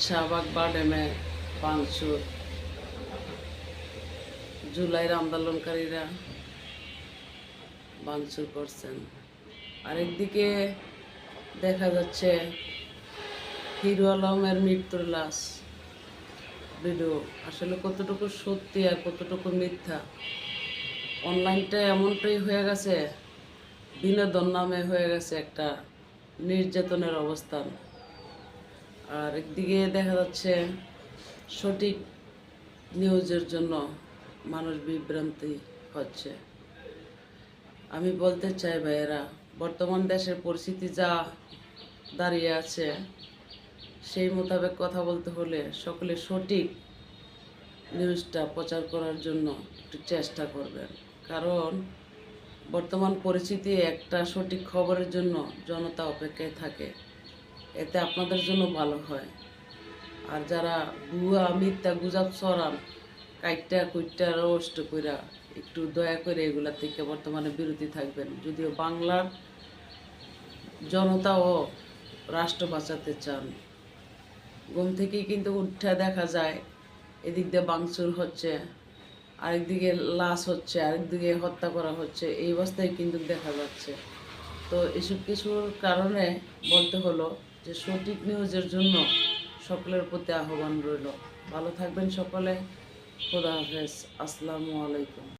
শাহবাগ বাডেমে ভাঙচুর, জুলাইয়ের আন্দোলনকারীরা ভাঙচুর করছেন। আরেকদিকে দেখা যাচ্ছে হিরো আলমের মৃত্যুর লাশ ভিডিও আসলে কতটুকু সত্যি আর কতটুকু মিথ্যা। অনলাইনটা এমনটাই হয়ে গেছে, বিনোদন নামে হয়ে গেছে একটা নির্যাতনের অবস্থান। আর একদিকে দেখা যাচ্ছে সঠিক নিউজের জন্য মানুষ বিভ্রান্তি হচ্ছে। আমি বলতে চাই ভাইয়েরা, বর্তমান দেশের পরিস্থিতি যা দাঁড়িয়ে আছে সেই মোতাবেক কথা বলতে হলে সকলে সঠিক নিউজটা প্রচার করার জন্য একটু চেষ্টা করবেন। কারণ বর্তমান পরিস্থিতি একটা সঠিক খবরের জন্য জনতা অপেক্ষায় থাকে, এতে আপনাদের জন্য ভালো হয়। আর যারা ভুয়া মিথ্যা গুজব ছড়ান, কাইটটা কুইটটা রোস্ট কইরা, একটু দয়া করে এগুলা থেকে বর্তমানে বিরতি থাকবেন। যদিও বাংলার জনতা ও রাষ্ট্র বাঁচাতে চান। ঘুম থেকেই কিন্তু উঠে দেখা যায় এদিক দিয়ে ভাঙচুর হচ্ছে, আরেকদিকে লাশ হচ্ছে, আরেকদিকে হত্যা করা হচ্ছে, এই অবস্থায় কিন্তু দেখা যাচ্ছে। তো এসব কিছুর কারণে বলতে হলো যে সঠিক নিউজের জন্য সকলের প্রতি আহ্বান রইল। ভালো থাকবেন সকলে। খোদা হাফেজ। আসসালামু আলাইকুম।